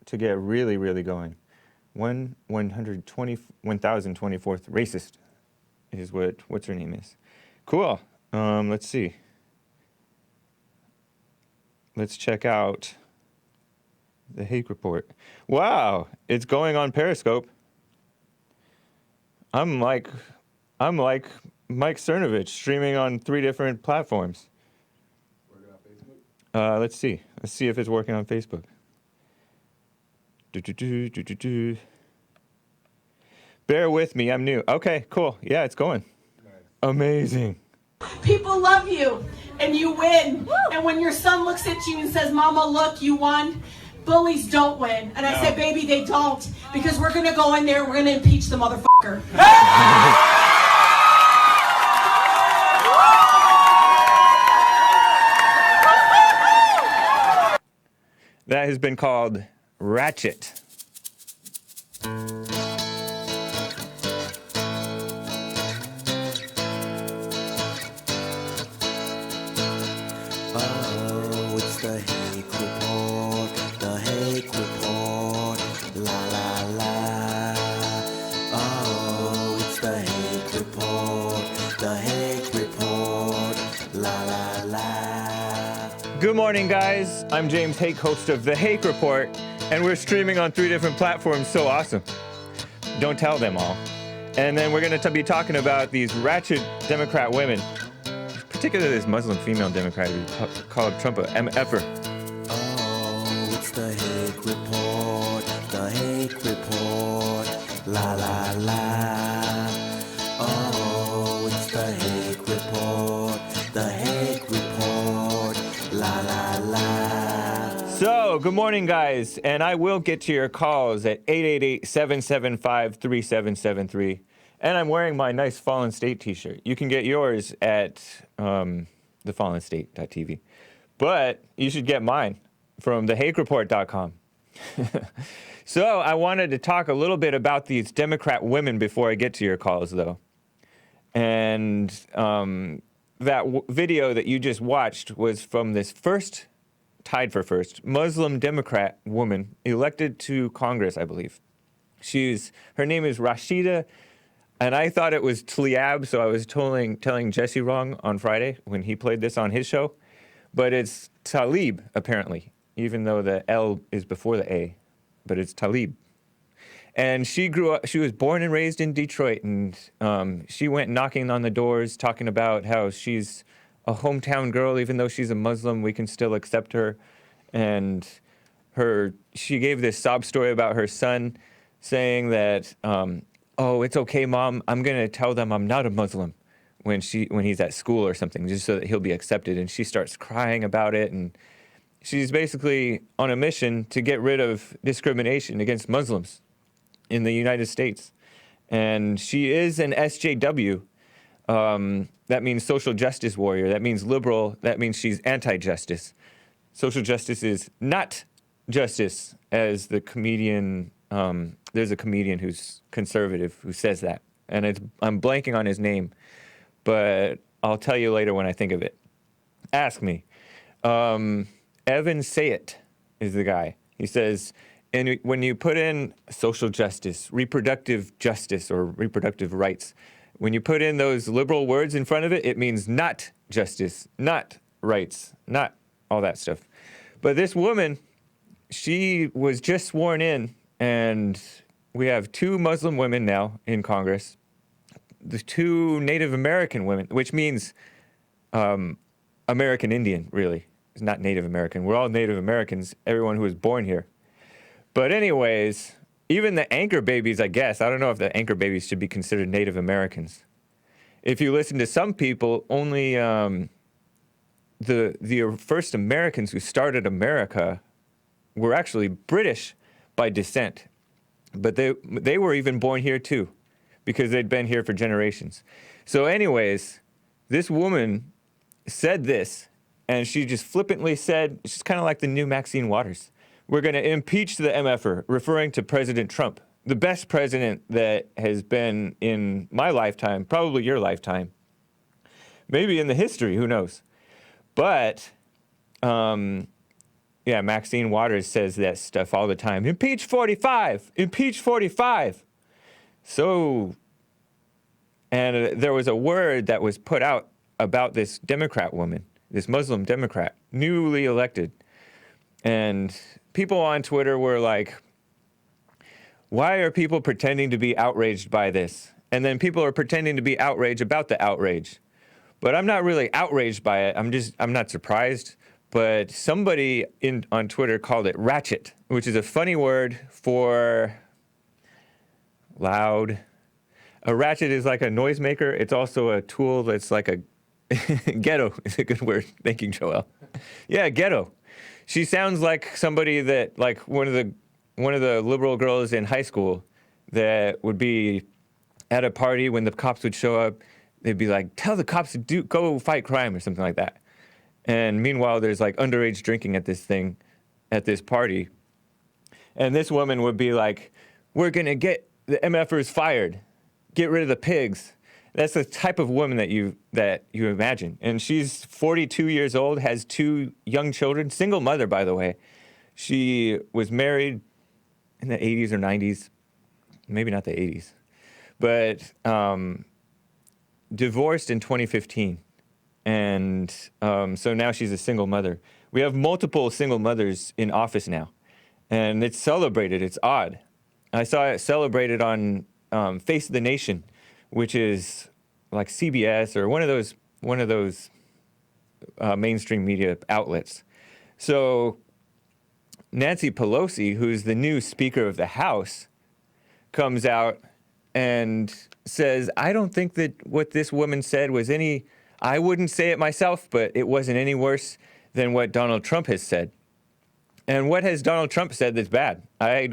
to get really, really going. 1024th racist is what's her name is. Cool. Let's see. Let's check out the Hake report. Wow, it's going on Periscope. I'm like Mike Cernovich streaming on 3 different platforms. Working on Facebook? Let's see. Let's see if it's working on Facebook. Bear with me, I'm new. Okay, cool. Yeah, it's going. Nice. Amazing. People love you, and you win. Woo! And when your son looks at you and says, Mama, look, you won, bullies don't win. And I said, baby, they don't, because we're going to go in there, we're going to impeach the motherfucker. That has been called Ratchet. Oh, it's the Hake report, the Hake report, la la la. Oh, it's the Hake report, the Hake report, la la la. Good morning, guys. I'm James Hake, host of the Hake Report, and we're streaming on 3 different platforms. So awesome. Don't tell them all. And then we're going to be talking about these ratchet Democrat women, particularly this Muslim female Democrat who called Trump a MFer. Oh, it's the Hake report, the Hake report, la la la. Oh, it's the Hake report, the Hake report, la la la. So, good morning, guys, and I will get to your calls at 888-775-3773. And I'm wearing my nice Fallen State t-shirt. You can get yours at thefallenstate.tv. But you should get mine from thehakereport.com. So I wanted to talk a little bit about these Democrat women before I get to your calls, though. And that video that you just watched was from this tied for first, Muslim Democrat woman elected to Congress, I believe. Her name is Rashida. And I thought it was Tlaib, so I was telling Jesse wrong on Friday when he played this on his show. But it's Tlaib, apparently, even though the L is before the A. But it's Tlaib. And she was born and raised in Detroit, and she went knocking on the doors, talking about how she's a hometown girl, even though she's a Muslim, we can still accept her. And she gave this sob story about her son, saying that, oh, it's okay, Mom, I'm going to tell them I'm not a Muslim when he's at school or something, just so that he'll be accepted. And she starts crying about it, and she's basically on a mission to get rid of discrimination against Muslims in the United States. And she is an SJW. That means social justice warrior. That means liberal. That means she's anti-justice. Social justice is not justice, as the comedian... there's a comedian who's conservative who says that, and I'm blanking on his name, but I'll tell you later when I think of it. Ask me. Evan Sayet is the guy. He says, and when you put in social justice, reproductive justice, or reproductive rights, when you put in those liberal words in front of it, it means not justice, not rights, not all that stuff. But this woman, she was just sworn in. And we have 2 Muslim women now in Congress, the 2 Native American women, which means American Indian, really. It's not Native American. We're all Native Americans, everyone who was born here. But anyways, even the anchor babies, I guess, I don't know if the anchor babies should be considered Native Americans. If you listen to some people, only the first Americans who started America were actually British by descent, but they were even born here too, because they'd been here for generations. So anyways, this woman said this, and she just flippantly said, she's kind of like the new Maxine Waters, we're going to impeach the MFer, referring to President Trump, the best president that has been in my lifetime, probably your lifetime, maybe in the history, who knows. But yeah, Maxine Waters says that stuff all the time. Impeach 45! Impeach 45! So, and there was a word that was put out about this Democrat woman, this Muslim Democrat, newly elected. And people on Twitter were like, why are people pretending to be outraged by this? And then people are pretending to be outraged about the outrage. But I'm not really outraged by it. I'm not surprised. But somebody on Twitter called it Ratchet, which is a funny word for loud. A ratchet is like a noisemaker. It's also a tool that's like a ghetto is a good word. Thank you, Joel. Yeah, ghetto. She sounds like somebody that, like one of the liberal girls in high school that would be at a party when the cops would show up. They'd be like, tell the cops to go fight crime or something like that. And meanwhile, there's like underage drinking at this party. And this woman would be like, we're going to get the MFers fired. Get rid of the pigs. That's the type of woman that you imagine. And she's 42 years old, has 2 young children, single mother, by the way. She was married in the 80s or 90s, maybe not the 80s, but divorced in 2015. And so now she's a single mother. We have multiple single mothers in office now, and it's celebrated. It's odd. I saw it celebrated on Face of the Nation, which is like CBS or one of those mainstream media outlets. So Nancy Pelosi, who's the new Speaker of the House, comes out and says, I don't think that what this woman said was I wouldn't say it myself, but it wasn't any worse than what Donald Trump has said. And what has Donald Trump said that's bad? I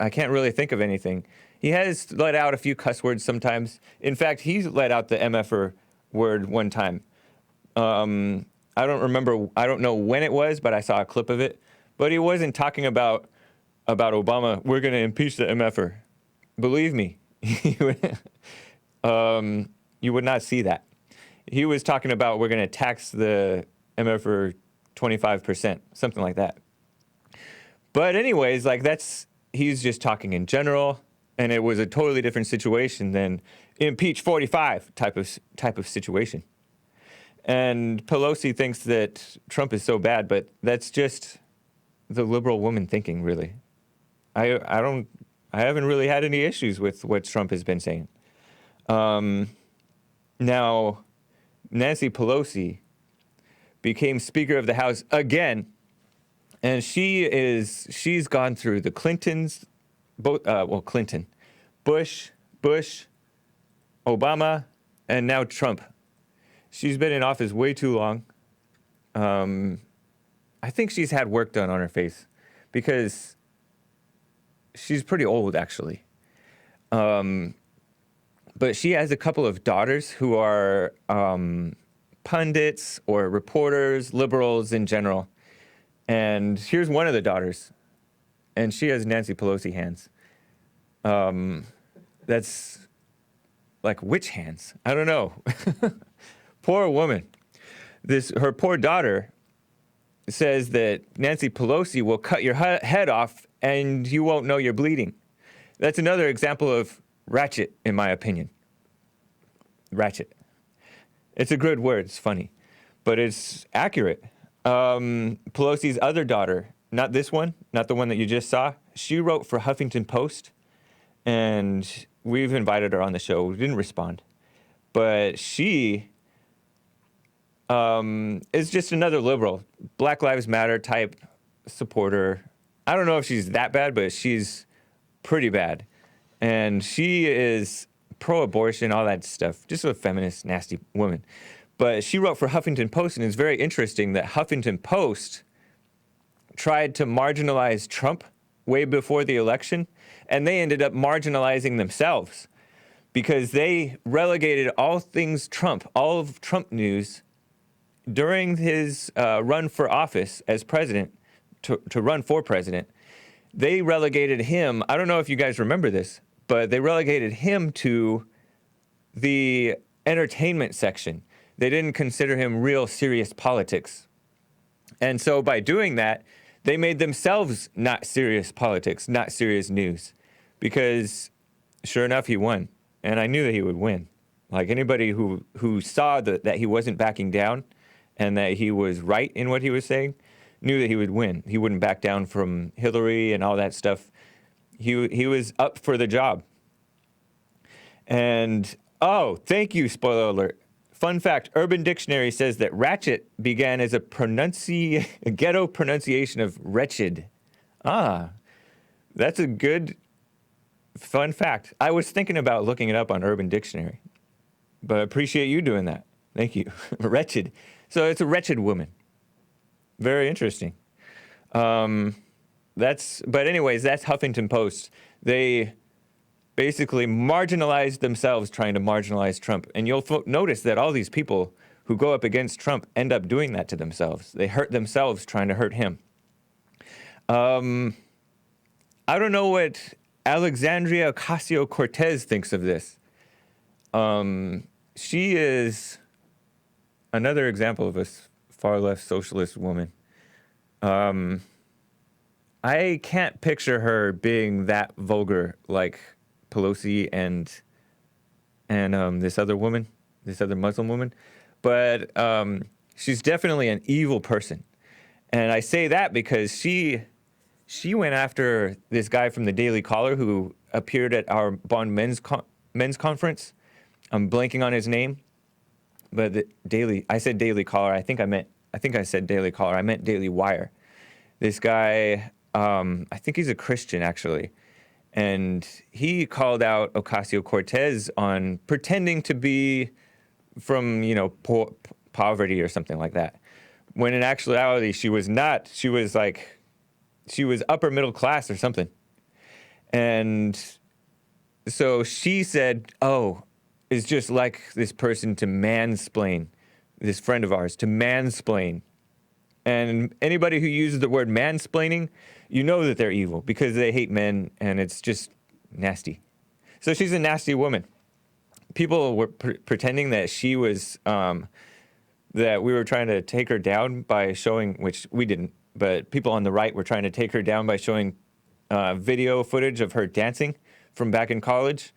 can't really think of anything. He has let out a few cuss words sometimes. In fact, he's let out the MFer word one time. I don't know when it was, but I saw a clip of it. But he wasn't talking about Obama. We're going to impeach the MFer. Believe me, you would not see that. He was talking about we're going to tax the MFer 25%, something like that. But anyways, he's just talking in general, and it was a totally different situation than impeach 45 type of situation. And Pelosi thinks that Trump is so bad, but that's just the liberal woman thinking, really. I haven't really had any issues with what Trump has been saying. Now, Nancy Pelosi became Speaker of the House again, and she's gone through the Clintons, Clinton, Bush, Obama, and now Trump. She's been in office way too long. I think she's had work done on her face because she's pretty old, actually. But she has a couple of daughters who are pundits or reporters, liberals in general. And here's one of the daughters, and she has Nancy Pelosi hands. That's like witch hands. I don't know. Poor woman. Her poor daughter says that Nancy Pelosi will cut your head off and you won't know you're bleeding. That's another example of Ratchet, in my opinion. Ratchet. It's a good word. It's funny. But it's accurate. Pelosi's other daughter, not this one, not the one that you just saw, she wrote for Huffington Post, and we've invited her on the show. We didn't respond. But she is just another liberal, Black Lives Matter type supporter. I don't know if she's that bad, but she's pretty bad. And she is pro-abortion, all that stuff. Just a feminist, nasty woman. But she wrote for Huffington Post, and it's very interesting that Huffington Post tried to marginalize Trump way before the election, and they ended up marginalizing themselves because they relegated all things Trump, all of Trump news, during his run for office as president, to run for president. They relegated him, I don't know if you guys remember this, but they relegated him to the entertainment section. They didn't consider him real serious politics. And so by doing that, they made themselves not serious politics, not serious news, because sure enough, he won. And I knew that he would win. Like anybody who saw that he wasn't backing down and that he was right in what he was saying knew that he would win. He wouldn't back down from Hillary and all that stuff. He was up for the job. And, oh, thank you, spoiler alert. Fun fact, Urban Dictionary says that Ratchet began as a ghetto pronunciation of wretched. Ah, that's a good, fun fact. I was thinking about looking it up on Urban Dictionary, but I appreciate you doing that. Thank you. Wretched. So it's a wretched woman. Very interesting. But anyways, that's Huffington Post. They basically marginalized themselves trying to marginalize Trump. And you'll notice that all these people who go up against Trump end up doing that to themselves. They hurt themselves trying to hurt him. I don't know what Alexandria Ocasio-Cortez thinks of this. She is another example of a far-left socialist woman. I can't picture her being that vulgar like Pelosi and this other woman, this other Muslim woman, but she's definitely an evil person. And I say that because she went after this guy from the Daily Caller who appeared at our Bond men's conference. I'm blanking on his name, but I said Daily Caller. I think I said Daily Caller. I meant Daily Wire. This guy, I think he's a Christian actually. And he called out Ocasio-Cortez on pretending to be from, poverty or something like that. When in actuality, she was not. She was upper middle class or something. And so she said, oh, it's just like this person to mansplain, this friend of ours, to mansplain. And anybody who uses the word mansplaining, you know that they're evil because they hate men and it's just nasty. So she's a nasty woman. People were pretending that she was, that we were trying to take her down by showing, which we didn't, but people on the right were trying to take her down by showing video footage of her dancing from back in college.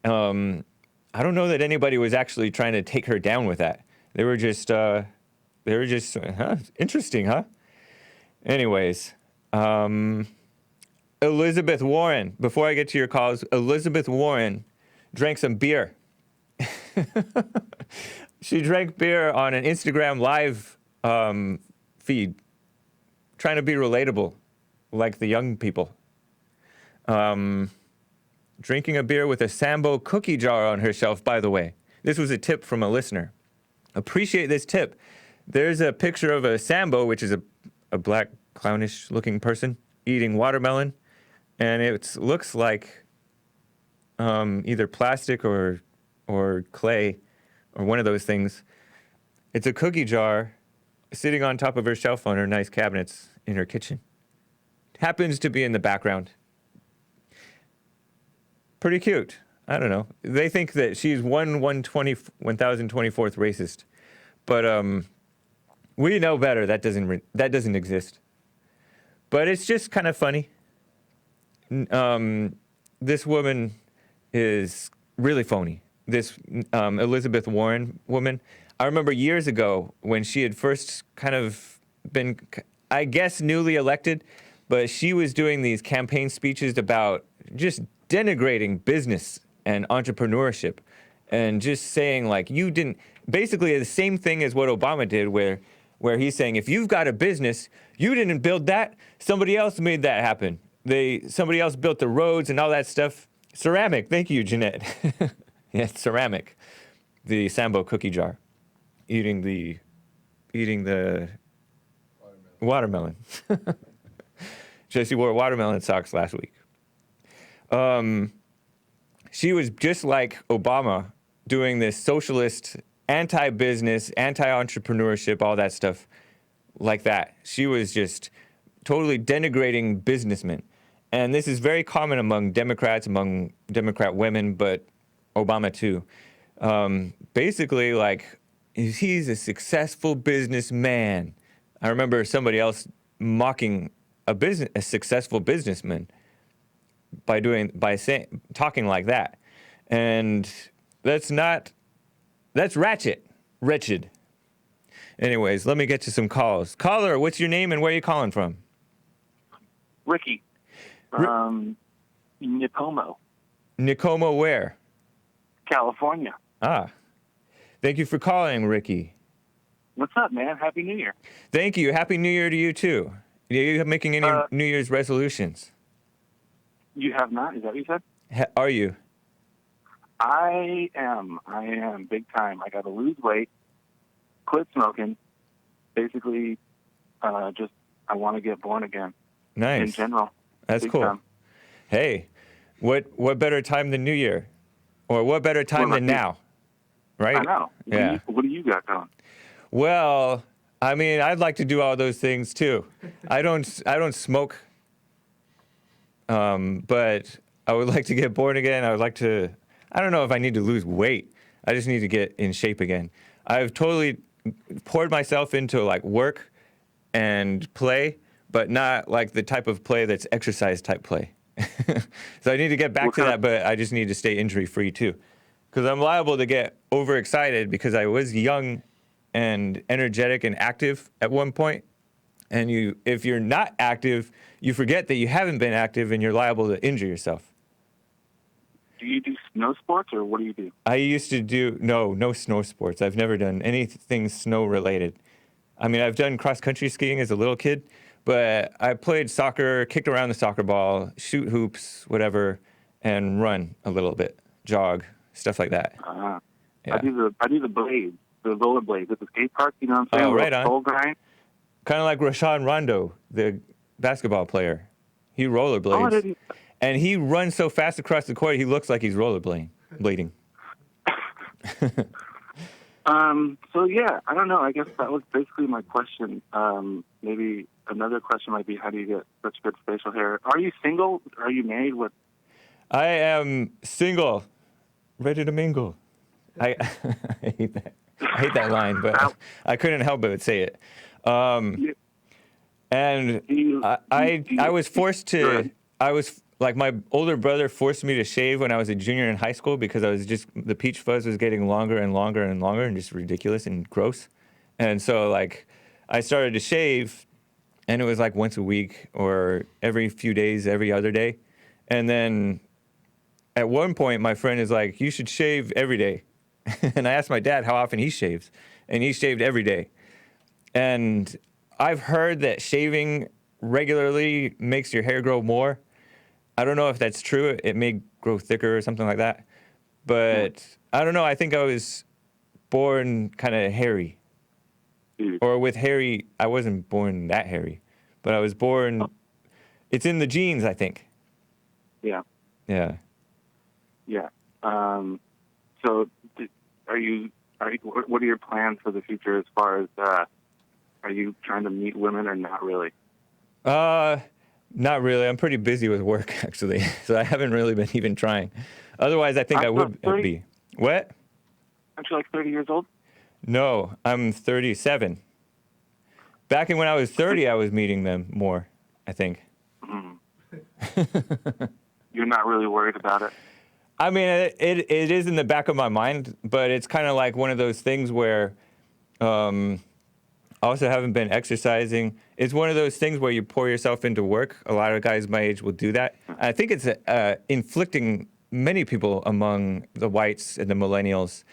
I don't know that anybody was actually trying to take her down with that. They were just interesting, huh? Anyways, Elizabeth Warren, before I get to your calls, Elizabeth Warren drank some beer. She drank beer on an Instagram live feed, trying to be relatable, like the young people. Drinking a beer with a Sambo cookie jar on her shelf, by the way. This was a tip from a listener. Appreciate this tip. There's a picture of a Sambo, which is a black, clownish-looking person, eating watermelon, and it looks like either plastic or clay or one of those things. It's a cookie jar sitting on top of her shelf on her nice cabinets in her kitchen. Happens to be in the background. Pretty cute. I don't know. They think that she's 1024th racist, but we know better. That doesn't exist. But it's just kind of funny. This woman is really phony. This Elizabeth Warren woman. I remember years ago when she had first kind of been, I guess, newly elected, but she was doing these campaign speeches about just denigrating business and entrepreneurship and just saying like you didn't, basically the same thing as what Obama did where he's saying if you've got a business, you didn't build that, somebody else made that happen. Somebody else built the roads and all that stuff. Ceramic, thank you, Jeanette. Yes, ceramic. The Sambo cookie jar. Eating the watermelon. Jesse wore watermelon socks last week. She was just like Obama doing this socialist, anti-business, anti-entrepreneurship, all that stuff like that. She was just totally denigrating businessmen. And this is very common among Democrats, among Democrat women, but Obama too. Basically, like, he's a successful businessman. I remember somebody else mocking a successful businessman talking like that. And that's Ratchet. Wretched. Anyways, let me get to some calls. Caller, what's your name and where are you calling from? Ricky. Nipomo, Nicomo where? California. Ah. Thank you for calling, Ricky. What's up, man? Happy New Year. Thank you. Happy New Year to you, too. Are you making any New Year's resolutions? You have not? Is that what you said? Are you? I am big time. I got to lose weight, quit smoking. Basically, I want to get born again. Nice. In general. That's big cool. Time. Hey, what better time than New Year? Or what better time than now? Right? I know. Yeah. What do you got going? Well, I mean, I'd like to do all those things too. I don't smoke, but I would like to get born again. I would like to. I don't know if I need to lose weight. I just need to get in shape again. I've totally poured myself into like work and play, but not like the type of play that's exercise type play. So I need to get back to that, but I just need to stay injury free too, because I'm liable to get overexcited because I was young and energetic and active at one point. And if you're not active, you forget that you haven't been active and you're liable to injure yourself. Do you do snow sports or what do you do? I used to do, no snow sports. I've never done anything snow related. I mean, I've done cross-country skiing as a little kid, but I played soccer, kicked around the soccer ball, shoot hoops, whatever, and run a little bit, jog, stuff like that. Yeah. I do the blades, the roller blades at the skate park. You know what I'm saying? Oh, right on. Full grind. Kind of like Rashawn Rondo, the basketball player. He rollerblades. Oh, I didn't. And he runs so fast across the court, he looks like he's rollerblading. So yeah, I don't know. I guess that was basically my question. Maybe another question might be, how do you get such good facial hair? Are you single? Are you married? What? I am single, ready to mingle. I hate that. I hate that line, but I couldn't help but say it. And I was forced to. Like my older brother forced me to shave when I was a junior in high school because the peach fuzz was getting longer and longer and longer and just ridiculous and gross. And so like I started to shave and it was like once a week or every few days, every other day. And then at one point my friend is like, you should shave every day. And I asked my dad how often he shaves, and he shaved every day. And I've heard that shaving regularly makes your hair grow more. I don't know if that's true. It may grow thicker or something like that. But I don't know. I think I was born kind of hairy. Or with hairy, I wasn't born that hairy. But I was born, it's in the genes, I think. Yeah. Yeah. Yeah. So what are your plans for the future as far as, are you trying to meet women or not really? Not really. I'm pretty busy with work, actually. So I haven't really been even trying. Otherwise, I think I would be. What? Aren't you like 30 years old? No, I'm 37. Back when I was 30, I was meeting them more, I think. You're not really worried about it? I mean, it is in the back of my mind, but it's kind of like one of those things where I also haven't been exercising. It's one of those things where you pour yourself into work. A lot of guys my age will do that. I think it's inflicting many people among the whites and the millennials.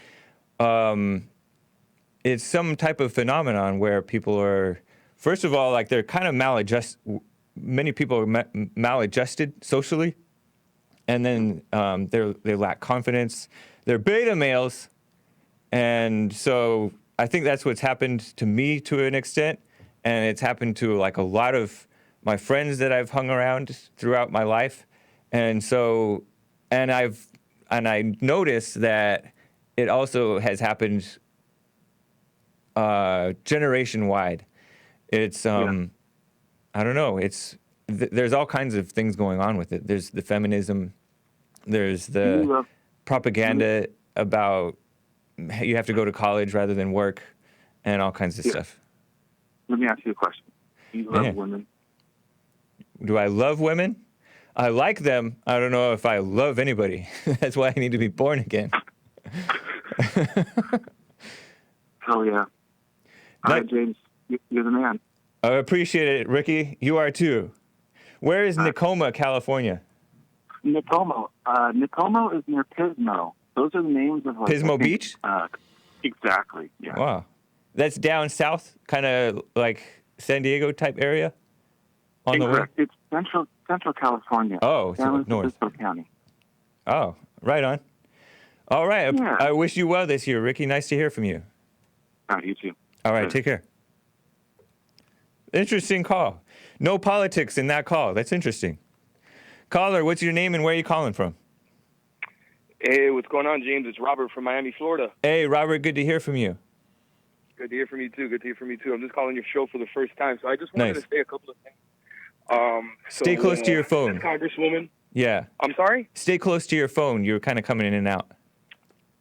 It's some type of phenomenon where people are, first of all, like they're kind of maladjusted. Many people are maladjusted socially. And then they lack confidence. They're beta males. And so I think that's what's happened to me to an extent, and it's happened to like a lot of my friends that I've hung around throughout my life, and so, and I noticed that it also has happened generation wide. It's I don't know. There's all kinds of things going on with it. There's the feminism. There's the propaganda about you have to go to college rather than work, and all kinds of stuff. Let me ask you a question. Do you love women? Do I love women? I like them. I don't know if I love anybody. That's why I need to be born again. Hell yeah. All right, James, you're the man. I appreciate it, Ricky. You are too. Where is Tacoma, California? Nipomo. Nipomo is near Pismo. Those are the names of like, Pismo Beach? Exactly. Yeah. Wow. That's down south, kind of like San Diego type area? On Incorrect. the way? It's Central California. Oh, so San north. Francisco County. Oh, right on. All right. Yeah. I wish you well this year, Ricky. Nice to hear from you. All right, you too. All right, take care. Interesting call. No politics in that call. That's interesting. Caller, what's your name and where are you calling from? Hey, what's going on, James? It's Robert from Miami, Florida. Hey, Robert, good to hear from you. Good to hear from you, too. I'm just calling your show for the first time, so I just wanted to say a couple of things. Stay close to your phone. This Congresswoman. Yeah. I'm sorry? Stay close to your phone. You're kind of coming in and out.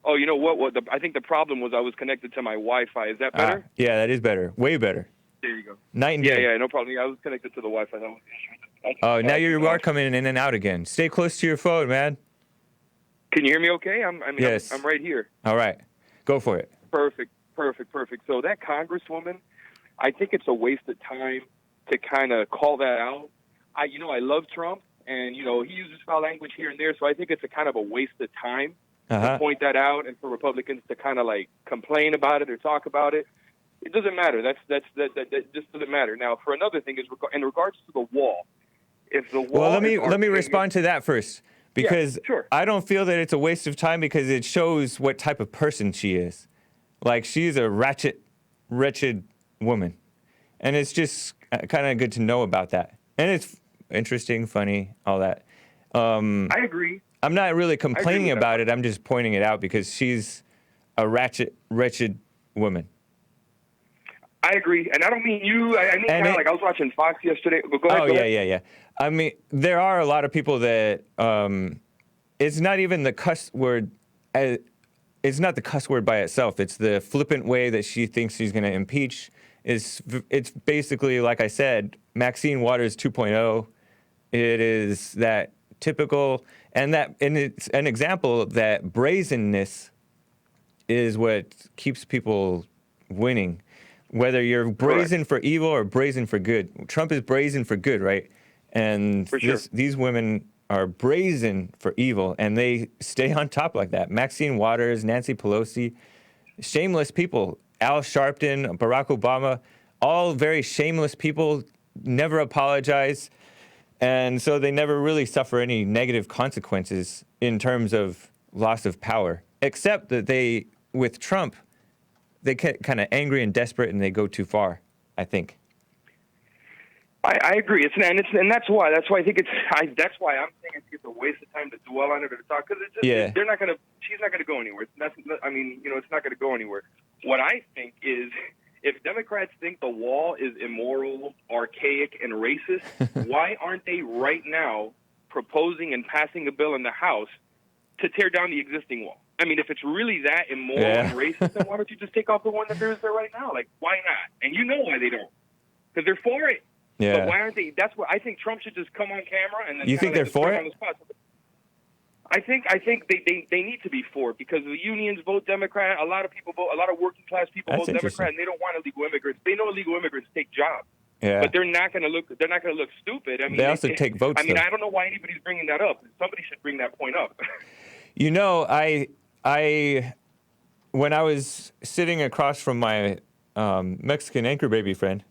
Oh, you know what? I think the problem was I was connected to my Wi-Fi. Is that better? Yeah, that is better. Way better. There you go. Night and day. Yeah, no problem. Yeah, I was connected to the Wi-Fi. That was the issue. Oh, now you are coming in and out again. Stay close to your phone, man. Can you hear me okay? Yes. I'm right here. All right. Go for it. Perfect. So that Congresswoman, I think it's a waste of time to kind of call that out. I love Trump, and, he uses foul language here and there, so I think it's a kind of a waste of time to point that out and for Republicans to kind of, like, complain about it or talk about it. It doesn't matter. That just doesn't matter. Now, for another thing, is in regards to the wall, if the wall... Well, let me respond to that first, because sure. I don't feel that it's a waste of time because it shows what type of person she is. Like, she's a wretched woman. And it's just kind of good to know about that. And it's interesting, funny, all that. I agree. I'm not really complaining about it. I'm just pointing it out because she's a wretched woman. I agree. And I don't mean you. I mean, kind of like I was watching Fox yesterday. Go ahead. Yeah. I mean, there are a lot of people that it's not even the cuss word. It's not the cuss word by itself. It's the flippant way that she thinks she's going to impeach. It's basically, like I said, Maxine Waters 2.0. It is that typical, and it's an example that brazenness is what keeps people winning. Whether you're brazen for evil or brazen for good. Trump is brazen for good, right? And these women are brazen for evil, and they stay on top like that. Maxine Waters, Nancy Pelosi, shameless people. Al Sharpton, Barack Obama, all very shameless people, never apologize, and so they never really suffer any negative consequences in terms of loss of power, except that with Trump, they get kind of angry and desperate, and they go too far, I think. I agree. And that's why I think that's why I'm saying it's a waste of time to dwell on it or to talk, because she's not going to go anywhere. It's not going to go anywhere. What I think is, if Democrats think the wall is immoral, archaic, and racist, why aren't they right now proposing and passing a bill in the House to tear down the existing wall? I mean, if it's really that immoral and racist, then why don't you just take off the one that there is there right now? Like, why not? And you know why they don't. Because they're for it. Yeah. But why aren't they? That's what I think. Trump should just come on camera and then. You think they're for it? I think they need to be for it because the unions vote Democrat. A lot of people vote. A lot of working class people vote Democrat, and they don't want illegal immigrants. They know illegal immigrants take jobs. Yeah. But they're not going to look. They're not going to look stupid. I mean, they also take votes. I mean, I don't know why anybody's bringing that up. Somebody should bring that point up. You know, I when I was sitting across from my Mexican anchor baby friend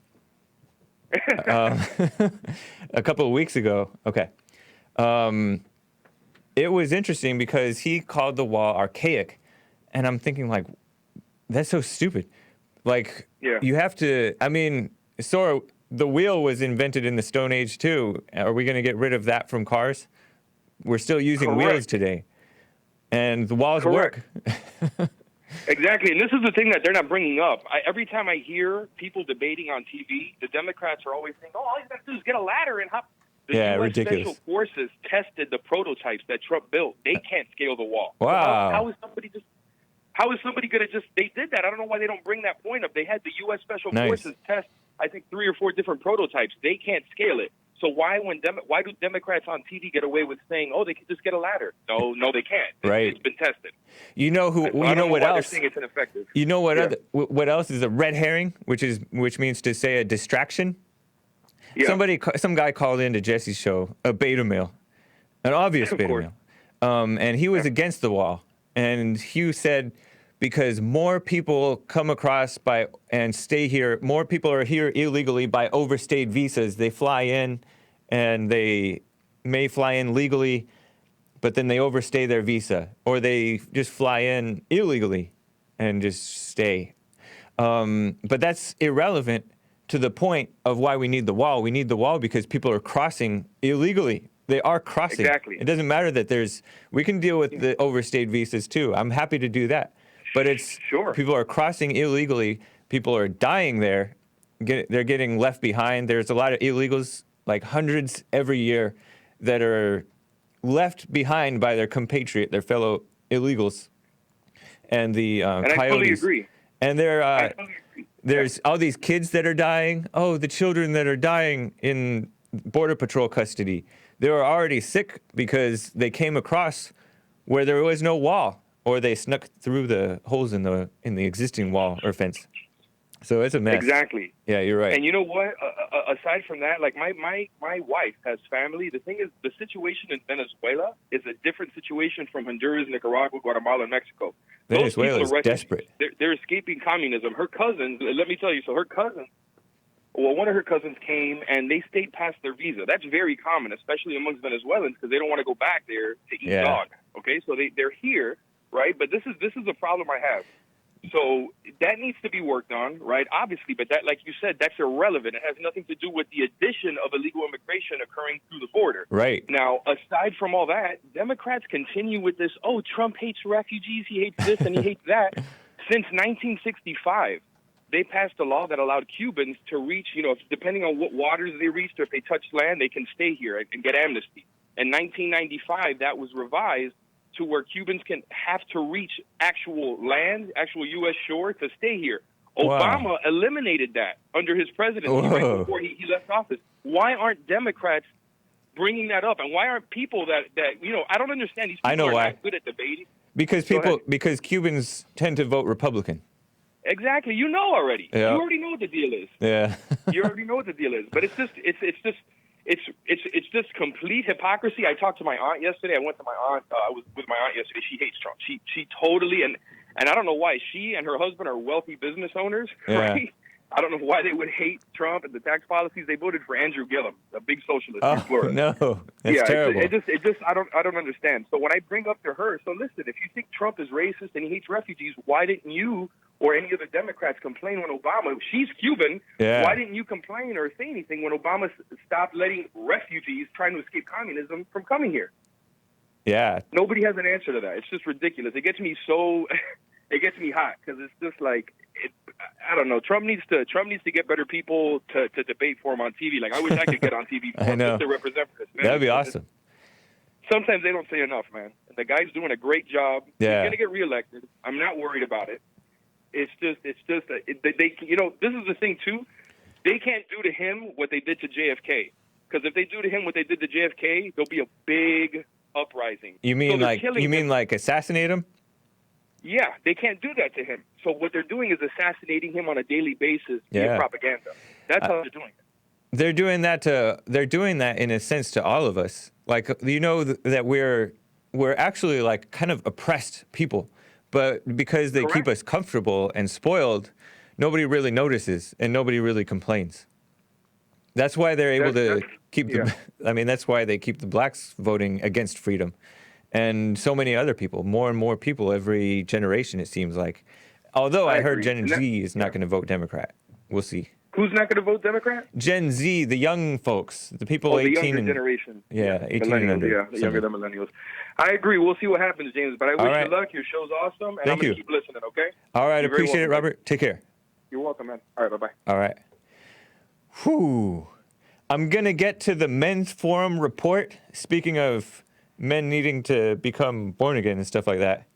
a couple of weeks ago, it was interesting because he called the wall archaic, and I'm thinking, like, that's so stupid. Like, you have to, I mean, so the wheel was invented in the Stone Age too. Are we going to get rid of that from cars? We're still using wheels today. And the walls work. Exactly, and this is the thing that they're not bringing up. Every time I hear people debating on TV, the Democrats are always saying, all you got to do is get a ladder and hop. The U.S. ridiculous. Special Forces tested the prototypes that Trump built. They can't scale the wall. Wow. So how is somebody going to just, they did that. I don't know why they don't bring that point up. They had the U.S. Special Forces test, I think, 3 or 4 different prototypes. They can't scale it. So why do Democrats on TV get away with saying, "Oh, they can just get a ladder"? No, they can't. Right. It's been tested. You know who? So you know what else? They're saying it's ineffective. You know what? What else is a red herring, which means to say a distraction. Yeah. Some guy called into Jesse's show, a beta male, an obvious beta male, and he was against the wall, and Hugh said, because more people come across and stay here, more people are here illegally by overstayed visas. They fly in, and they may fly in legally, but then they overstay their visa, or they just fly in illegally and just stay. But that's irrelevant to the point of why we need the wall. We need the wall because people are crossing illegally. They are crossing. Exactly. It doesn't matter that we can deal with the overstayed visas too. I'm happy to do that. But people are crossing illegally. People are dying there. They're getting left behind. There's a lot of illegals, like hundreds every year, that are left behind by their their fellow illegals. And the and coyotes. I totally agree. And there's all these kids that are dying. Oh, the children that are dying in Border Patrol custody. They were already sick because they came across where there was no wall, or they snuck through the holes in the existing wall or fence. So it's a mess. Exactly. Yeah, you're right. And you know what? Aside from that, like my wife has family. The thing is, the situation in Venezuela is a different situation from Honduras, Nicaragua, Guatemala, and Mexico. Venezuela is desperate. They're escaping communism. Her cousins, let me tell you, one of her cousins came and they stayed past their visa. That's very common, especially amongst Venezuelans, because they don't want to go back there to eat dog. Okay, so they're here, right? But this is a problem I have. So that needs to be worked on, right? Obviously, but that, like you said, that's irrelevant. It has nothing to do with the addition of illegal immigration occurring through the border. Right. Now, aside from all that, Democrats continue with this, oh, Trump hates refugees, he hates this, and he hates that. Since 1965, they passed a law that allowed Cubans to reach, depending on what waters they reached, or if they touched land, they can stay here and get amnesty. In 1995, that was revised to where Cubans can have to reach actual land, actual U.S. shore to stay here. Wow. Obama eliminated that under his presidency right before he left office. Why aren't Democrats bringing that up? And why aren't people that I don't understand. These people are not good at debating. Because Cubans tend to vote Republican. Exactly. You know already. Yeah. You already know what the deal is. Yeah. You already know what the deal is. But it's just complete hypocrisy. I talked to my aunt yesterday. I went to my aunt. I was with my aunt yesterday. She hates Trump. She totally, and I don't know why. She and her husband are wealthy business owners, right? I don't know why they would hate Trump and the tax policies. They voted for Andrew Gillum, a big socialist in Florida. No, that's terrible. It just I don't understand. So when I bring up to her, so listen, if you think Trump is racist and he hates refugees, why didn't you or any of the Democrats complain when Obama? She's Cuban. Yeah. Why didn't you complain or say anything when Obama stopped letting refugees trying to escape communism from coming here? Yeah. Nobody has an answer to that. It's just ridiculous. It gets me it gets me hot because it's just like. I don't know. Trump needs to get better people to debate for him on TV. Like I wish I could get on TV for him just to represent us. Man. That'd be awesome. Sometimes they don't say enough, man. The guy's doing a great job. Yeah. He's gonna get reelected. I'm not worried about it. It's just this is the thing too. They can't do to him what they did to JFK. Because if they do to him what they did to JFK, there'll be a big uprising. You mean like assassinate him? Yeah, they can't do that to him. So what they're doing is assassinating him on a daily basis via propaganda. That's how they're doing it. They're doing that in a sense to all of us. Like that we're actually like kind of oppressed people, but because they keep us comfortable and spoiled, nobody really notices and nobody really complains. That's why they're able to keep that's why they keep the blacks voting against freedom. And so many other people, more and more people every generation, it seems like. Although I heard Gen Z is not going to vote Democrat. We'll see. Who's not going to vote Democrat? Gen Z, the young folks, the people 18 the younger and generation. 18 and under. Yeah, the younger than millennials. I agree. We'll see what happens, James. But I wish you luck. Your show's awesome, and I'm going to keep listening. Okay. All right, appreciate it, Robert. Take care. You're welcome, man. All right, bye-bye. All right. Whew. I'm going to get to the men's forum report. Speaking of men needing to become born again and stuff like that.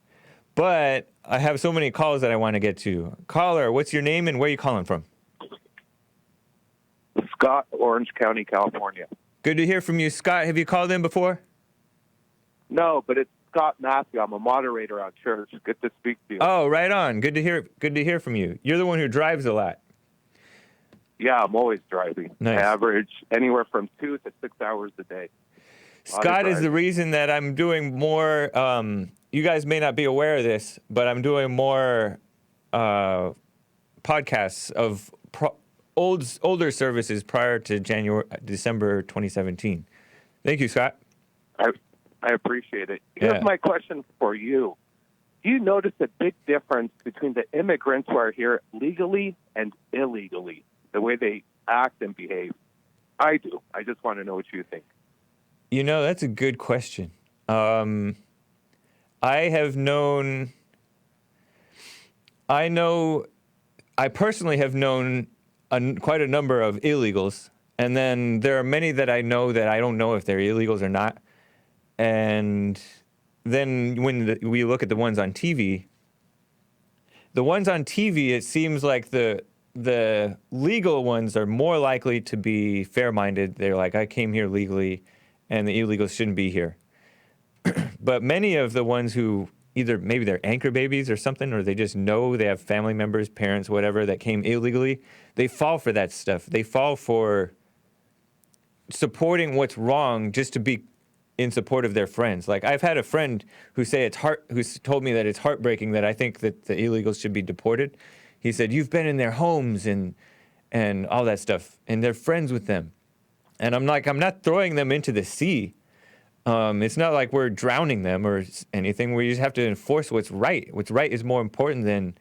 But I have so many calls that I want to get to. Caller, what's your name and where are you calling from? Scott, Orange County, California. Good to hear from you, Scott. Have you called in before? No, but it's Scott Matthew. I'm a moderator on church. Good to speak to you. Oh, right on. Good to hear from you. You're the one who drives a lot. Yeah, I'm always driving. Nice. I average anywhere from 2 to 6 hours a day. Scott is the reason that I'm doing more. You guys may not be aware of this, but I'm doing more podcasts of older services prior to December 2017. Thank you, Scott. I appreciate it. Here's my question for you. Do you notice a big difference between the immigrants who are here legally and illegally, the way they act and behave? I do. I just want to know what you think. You know, that's a good question. I personally have known quite a number of illegals, and then there are many that I know that I don't know if they're illegals or not. And then when we look at the ones on TV, it seems like the legal ones are more likely to be fair-minded. They're like, I came here legally, and the illegals shouldn't be here. But many of the ones who either maybe they're anchor babies or something, or they just know they have family members, parents, whatever, that came illegally, they fall for that stuff. They fall for supporting what's wrong just to be in support of their friends. Like, I've had a friend who's told me that it's heartbreaking that I think that the illegals should be deported. He said, you've been in their homes and all that stuff, and they're friends with them. And I'm like, I'm not throwing them into the sea. It's not like we're drowning them or anything. We just have to enforce what's right. What's right is more important than...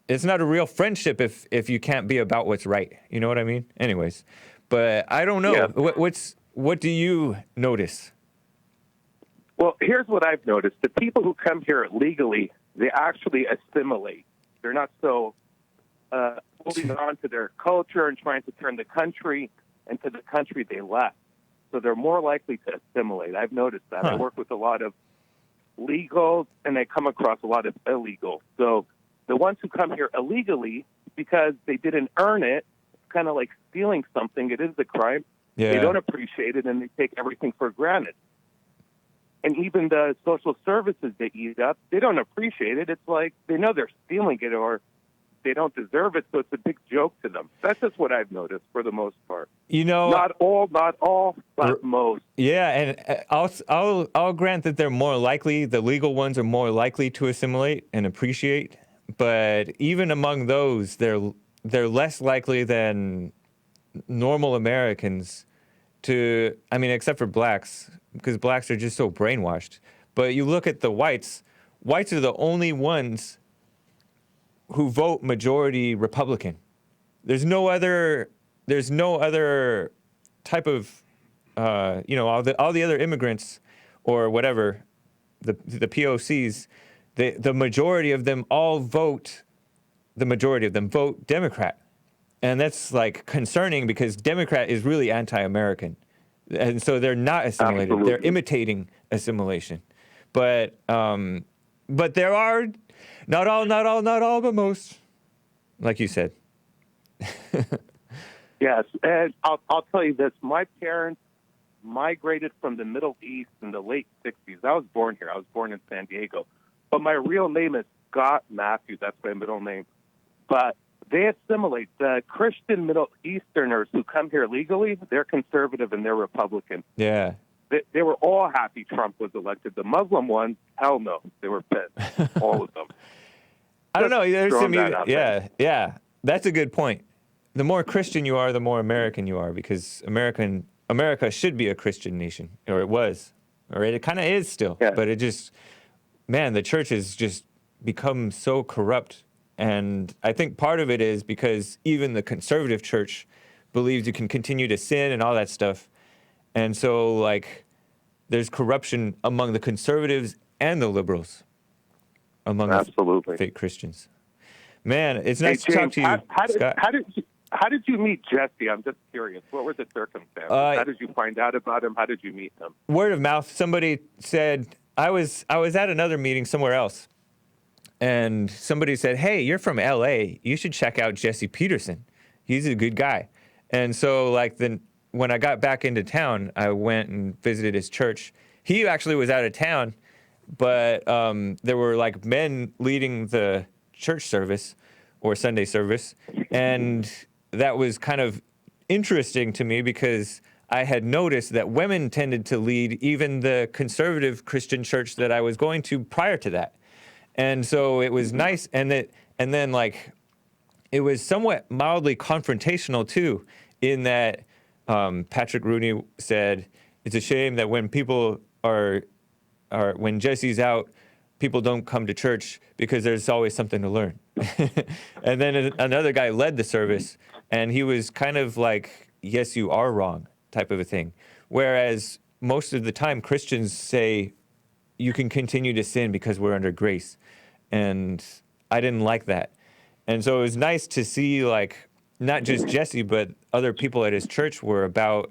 it's not a real friendship if you can't be about what's right. You know what I mean? Anyways, but I don't know. Yeah. What do you notice? Well, here's what I've noticed. The people who come here legally, they actually assimilate. They're not so holding on to their culture and trying to turn the country into the country they left. So they're more likely to assimilate. I've noticed that. I work with a lot of legals, and I come across a lot of illegals. So the ones who come here illegally, because they didn't earn it, it's kind of like stealing something. It is a crime. Yeah. They don't appreciate it, and they take everything for granted. And even the social services they eat up, they don't appreciate it. It's like they know they're stealing it or they don't deserve it, so it's a big joke to them. That's just what I've noticed for the most part. You know, not all, but most. Yeah, and I'll grant that they're more likely. The legal ones are more likely to assimilate and appreciate. But even among those, they're less likely than normal Americans to, I mean, except for blacks, because blacks are just so brainwashed. But you look at the whites are the only ones who vote majority Republican. There's no other type of, all the other immigrants or whatever, the POCs, the majority of them vote Democrat. And that's like concerning because Democrat is really anti-American. And so they're not assimilated. Absolutely. They're imitating assimilation. But there are not all, but most, like you said. Yes, and I'll tell you this. My parents migrated from the Middle East in the late 60s. I was born here. I was born in San Diego. But my real name is Scott Matthews. That's my middle name. But they assimilate. The Christian Middle Easterners who come here legally, they're conservative and they're Republican. Yeah. They were all happy Trump was elected. The Muslim ones, hell no. They were pissed. All of them. I don't know. Yeah. That's a good point. The more Christian you are, the more American you are, because America should be a Christian nation, or it was, or it kind of is still. Yeah. But it just, man, the church has just become so corrupt. And I think part of it is because even the conservative church believes you can continue to sin and all that stuff. And so, like, there's corruption among the conservatives and the liberals, among the fake Christians. Man, it's nice to talk to you, Scott. How did you meet Jesse? I'm just curious. What were the circumstances? How did you find out about him? How did you meet him? Word of mouth. Somebody said, I was at another meeting somewhere else. And somebody said, hey, you're from L.A. You should check out Jesse Peterson. He's a good guy. And so, like, then when I got back into town, I went and visited his church. He actually was out of town, but there were like men leading the church service or Sunday service, and that was kind of interesting to me because I had noticed that women tended to lead even the conservative Christian church that I was going to prior to that. And so it was nice, and then like it was somewhat mildly confrontational too, in that Patrick Rooney said, it's a shame that when people when Jesse's out, people don't come to church because there's always something to learn. And then another guy led the service, and he was kind of like, yes, you are wrong type of a thing. Whereas most of the time Christians say you can continue to sin because we're under grace. And I didn't like that. And so it was nice to see, like, not just Jesse, but other people at his church were about,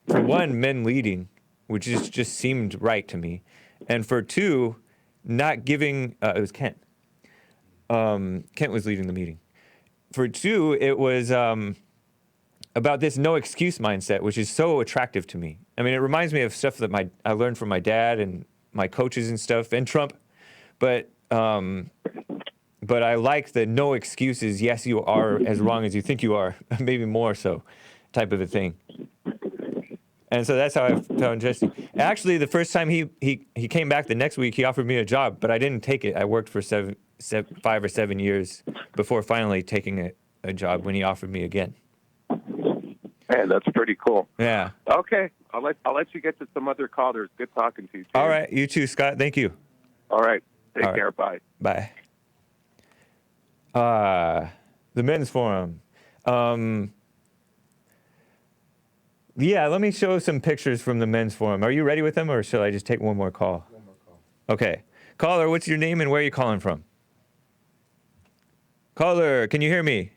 for one, men leading, which just seemed right to me. And for two, not giving, it was Kent. Kent was leading the meeting. For two, it was about this no excuse mindset, which is so attractive to me. I mean, it reminds me of stuff that I learned from my dad and my coaches and stuff, and Trump. But I like the no excuses, yes, you are as wrong as you think you are, maybe more so, type of a thing. And so that's how I found Jesse. Actually, the first time he came back the next week, he offered me a job, but I didn't take it. I worked for 5 or 7 years before finally taking a job when he offered me again. Man, that's pretty cool. Yeah. Okay, I'll let you get to some other callers. Good talking to you, James. All right, you too, Scott. Thank you. All right, take All right. care. Bye. Bye. The men's forum. Yeah, let me show some pictures from the men's forum. Are you ready with them, or shall I just take one more call? One more call. Okay. Caller, what's your name and where are you calling from? Caller, can you hear me?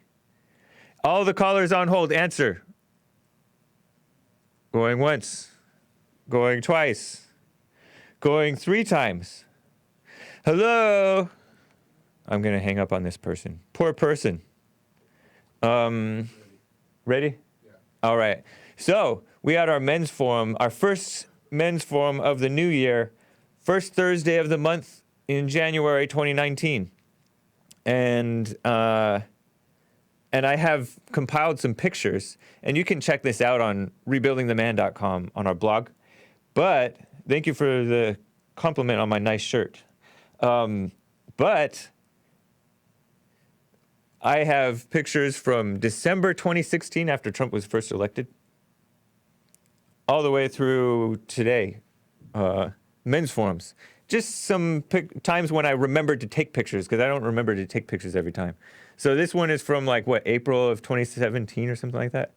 All the callers on hold, answer. Going once. Going twice. Going 3 times. Hello? I'm going to hang up on this person. Poor person. Ready? Yeah. All right. So, we had our men's forum, our first men's forum of the new year, first Thursday of the month in January 2019. And I have compiled some pictures, and you can check this out on rebuildingtheman.com on our blog. But thank you for the compliment on my nice shirt. But I have pictures from December 2016, after Trump was first elected, all the way through today, men's forums. Just some times when I remembered to take pictures, because I don't remember to take pictures every time. So this one is from, like, what, April of 2017 or something like that?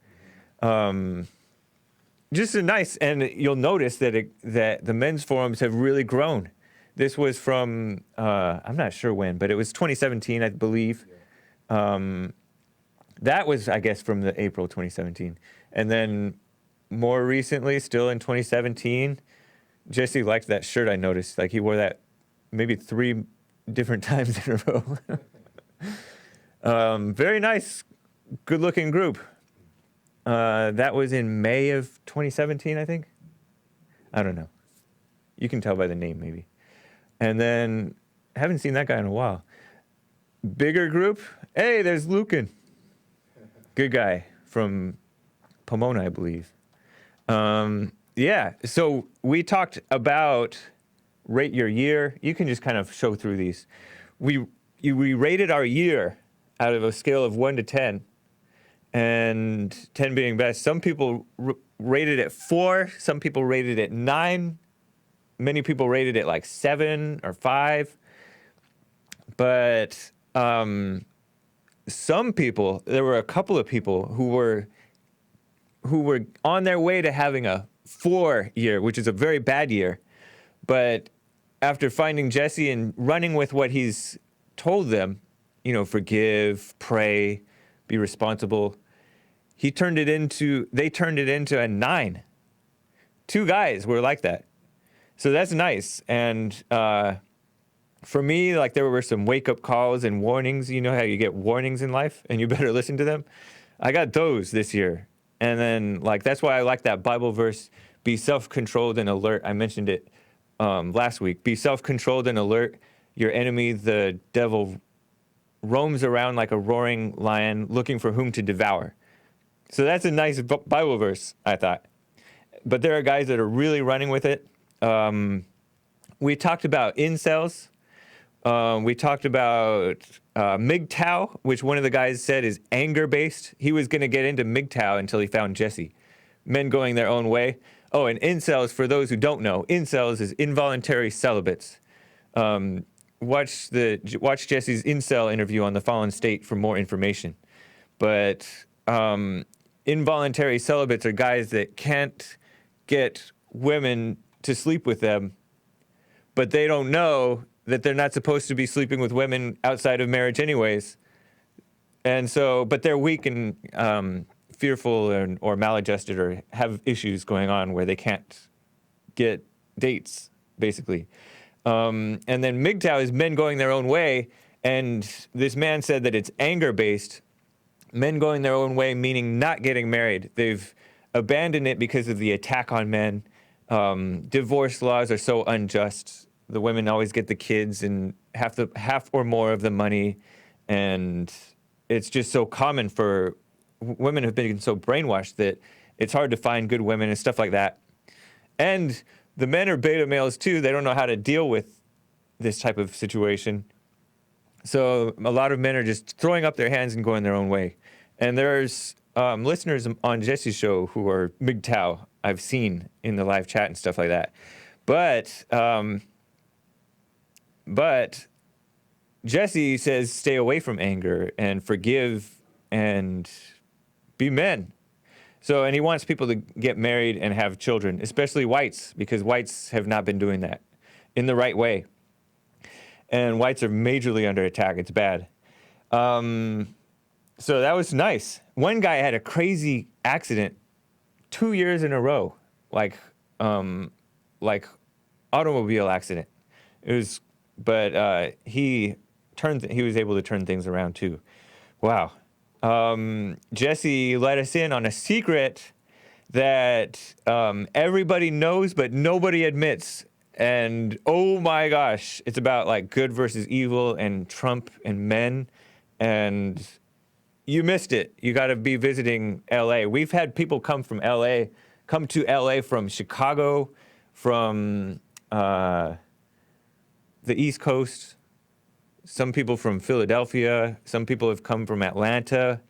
Just a nice, and you'll notice that that the men's forums have really grown. This was from, I'm not sure when, but it was 2017, I believe. That was, I guess, from the April 2017. And then more recently, still in 2017, Jesse liked that shirt, I noticed. Like, he wore that maybe 3 different times in a row. Very nice, good-looking group. That was in May of 2017, I think. I don't know. You can tell by the name, maybe. And then, I haven't seen that guy in a while. Bigger group. Hey, there's Lucan. Good guy from Pomona, I believe. Yeah, so we talked about rate your year. You can just kind of show through these. We rated our year out of a scale of 1 to 10, and 10 being best. Some people rated it 4. Some people rated it 9. Many people rated it like 7 or 5. But some people, there were a couple of people who were on their way to having a 4 year, which is a very bad year. But after finding Jesse and running with what he's told them, forgive, pray, be responsible, they turned it into a 9. 2 guys were like that. So that's nice. And for me, like, there were some wake-up calls and warnings. You know how you get warnings in life and you better listen to them? I got those this year. And then, like, that's why I like that Bible verse, be self-controlled and alert. I mentioned it last week. Be self-controlled and alert. Your enemy, the devil, roams around like a roaring lion looking for whom to devour. So that's a nice Bible verse, I thought. But there are guys that are really running with it. We talked about incels. We talked about MGTOW, which one of the guys said is anger-based. He was going to get into MGTOW until he found Jesse. Men going their own way. Oh, and incels, for those who don't know, incels is involuntary celibates. Watch Jesse's incel interview on The Fallen State for more information. But involuntary celibates are guys that can't get women to sleep with them, but they don't know that they're not supposed to be sleeping with women outside of marriage anyways. And so, but they're weak and fearful or maladjusted or have issues going on where they can't get dates, basically. And then MGTOW is men going their own way, and this man said that it's anger-based. Men going their own way, meaning not getting married. They've abandoned it because of the attack on men. Divorce laws are so unjust. The women always get the kids and half or more of the money, and it's just so common for women have been so brainwashed that it's hard to find good women and stuff like that. And the men are beta males too. They don't know how to deal with this type of situation. So a lot of men are just throwing up their hands and going their own way. And there's listeners on Jesse's show who are MGTOW I've seen in the live chat and stuff like that. But Jesse says stay away from anger and forgive and be men. So, and he wants people to get married and have children, especially whites, because whites have not been doing that in the right way. And whites are majorly under attack. It's bad. So that was nice. One guy had a crazy accident 2 years in a row, like automobile accident. It was, but he was able to turn things around too. Wow. Jesse let us in on a secret that everybody knows but nobody admits. And oh my gosh, it's about like good versus evil and Trump and men. And you missed it. You got to be visiting LA. We've had people come to LA from Chicago, from the East Coast. Some people from Philadelphia. Some people have come from Atlanta.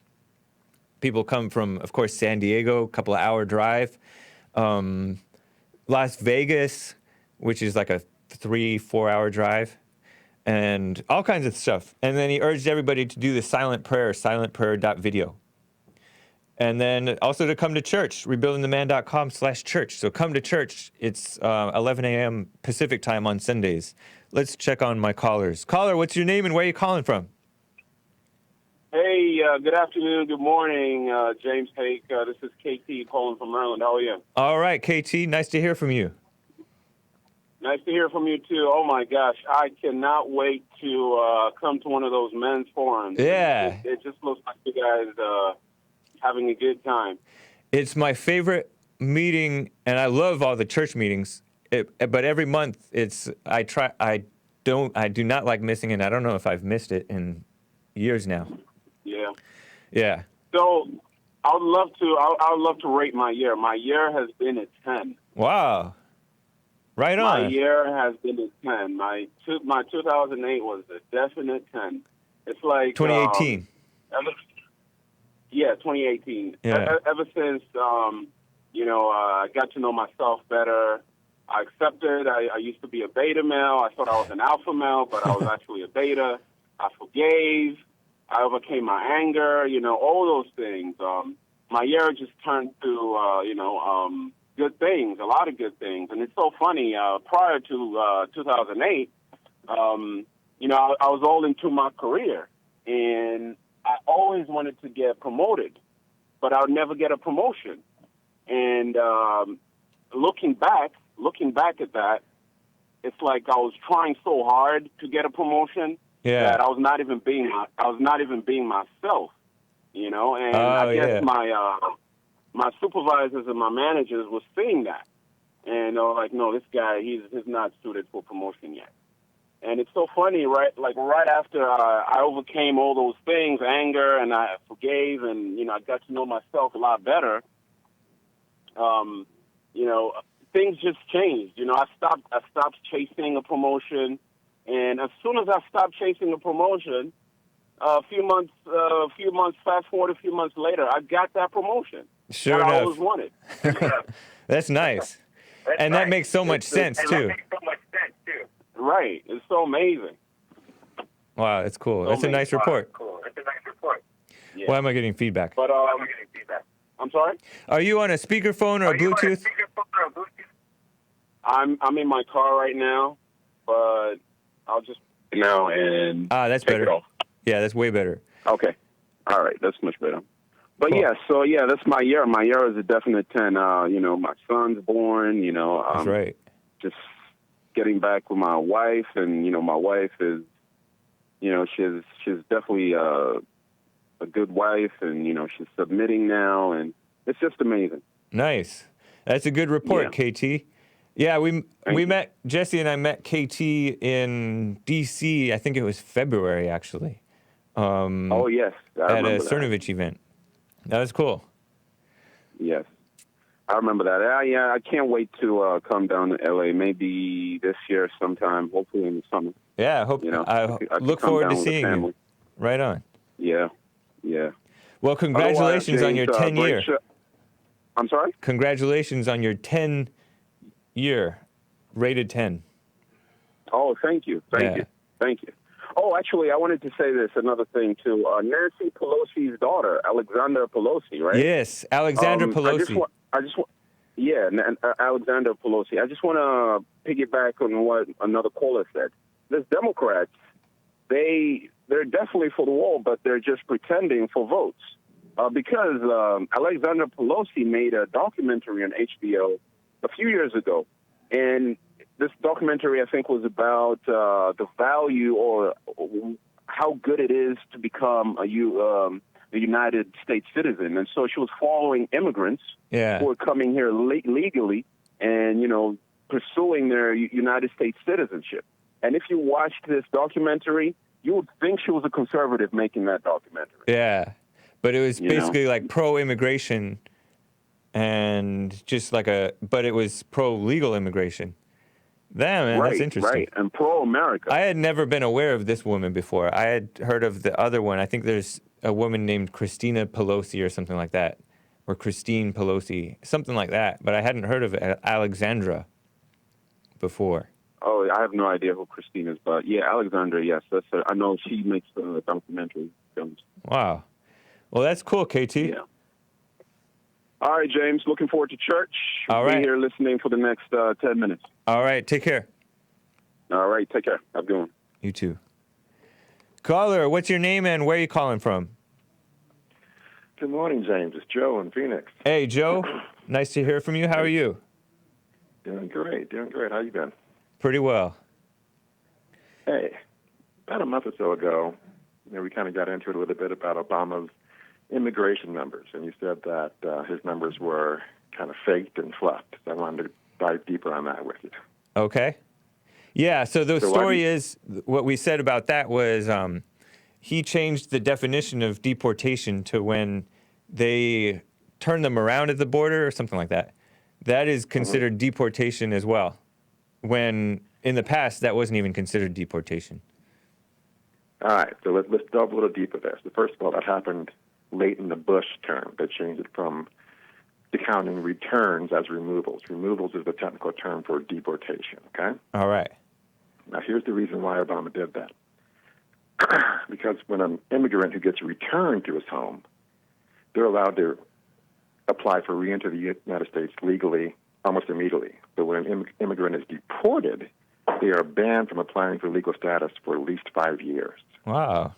People come from, of course, San Diego, a couple of hour drive. Las Vegas, which is like a 3-4 hour drive, and all kinds of stuff. And then he urged everybody to do the silent prayer.video. And then also to come to church, rebuildingtheman.com/church. So come to church. It's 11 a.m. Pacific time on Sundays. Let's check on my callers. Caller, what's your name and where are you calling from? Hey, good afternoon, good morning, James Hake. This is KT calling from Maryland. How are you? All right, KT, nice to hear from you. Nice to hear from you, too. Oh, my gosh, I cannot wait to come to one of those men's forums. Yeah. It just looks like you guys having a good time. It's my favorite meeting, and I love all the church meetings. But every month, I do not like missing it. I don't know if I've missed it in years now. Yeah. Yeah. So I would love to rate my year. My year has been a 10. Wow. Right on. My year has been a 10. My 2008 was a definite 10. It's like 2018. 2018. Yeah. Ever since I got to know myself better. I accepted. I used to be a beta male. I thought I was an alpha male, but I was actually a beta. I forgave. I overcame my anger. All those things. My year just turned to good things, a lot of good things. And it's so funny, prior to 2008, I was all into my career, and I always wanted to get promoted, but I would never get a promotion. And looking back at that, it's like I was trying so hard to get a promotion that I was not even being myself, and I guess my supervisors and my managers were seeing that. And they were like, no, this guy, he's not suited for promotion yet. And it's so funny, right? Like right after I overcame all those things, anger, and I forgave, and I got to know myself a lot better. Things just changed. I stopped chasing a promotion, and as soon as I stopped chasing a promotion, a few months fast forward a few months later, I got that promotion. Sure that enough. I always wanted. That's nice. That makes so much sense too. Right. It's so amazing. Wow, that's cool. That's a nice report. Yeah. Why am I getting feedback? But I'm sorry? Are you on a speakerphone or Bluetooth? I'm in my car right now, but I'll just now and that's take better. it off. Yeah, that's way better. Okay. All right, that's much better. But Cool. that's my year. My year is a definite 10. My son's born, That's right. just getting back with my wife, and my wife is she's definitely a good wife, and she's submitting now, and it's just amazing. Nice. That's a good report, KT. Yeah, we met, Jesse and I met KT in D.C., I think it was February, actually. Oh, yes. At a Cernovich event. That was cool. Yes. I remember that. I can't wait to come down to L.A. maybe this year sometime, hopefully in the summer. Yeah, I hope. I look forward to seeing you. Right on. Yeah. Well, congratulations on your 10-year. I'm sorry? Congratulations on your 10-year, rated 10. Oh, thank you. Thank you. Oh, actually, I wanted to say this, another thing, too. Nancy Pelosi's daughter, Alexandra Pelosi, right? Yes, Alexandra Pelosi. Alexandra Pelosi. I just want to piggyback on what another caller said. There's Democrats. They're definitely for the wall, but they're just pretending for votes. Because Alexandra Pelosi made a documentary on HBO a few years ago, and this documentary, I think, was about the value or how good it is to become a United States citizen. And so she was following immigrants who are coming here legally and, pursuing their United States citizenship. And if you watched this documentary, you would think she was a conservative making that documentary. Yeah, but it was basically like pro-immigration and just but it was pro-legal immigration. Man, that's interesting. Right, and pro-America. I had never been aware of this woman before. I had heard of the other one. I think there's a woman named Christina Pelosi or something like that, or Christine Pelosi, something like that. But I hadn't heard of Alexandra before. Oh, I have no idea who Christine is, but yeah, Alexandra, yes. I know she makes documentary films. Wow. Well, that's cool, KT. Yeah. All right, James. Looking forward to church. All right. Be here listening for the next 10 minutes. All right. Take care. All right. Take care. Have a good one. You too. Caller, what's your name and where are you calling from? Good morning, James. It's Joe in Phoenix. Hey, Joe. Nice to hear from you. How are you? Doing great. How you been? Pretty well. Hey, about a month or so ago, we kind of got into it a little bit about Obama's immigration numbers, and you said that his numbers were kind of faked and fluffed. So I wanted to dive deeper on that with you. Okay. Yeah, so the story is, what we said about that was he changed the definition of deportation to when they turn them around at the border or something like that. That is considered deportation as well, when in the past that wasn't even considered deportation. All right, so let's delve a little deeper there. So first of all, that happened late in the Bush term. They changed it from counting returns as removals. Removals is the technical term for deportation, okay? All right. Now, here's the reason why Obama did that. Because when an immigrant who gets returned to his home, they're allowed to apply for re-entry to the United States legally almost immediately. But when an immigrant is deported, they are banned from applying for legal status for at least 5 years. Wow.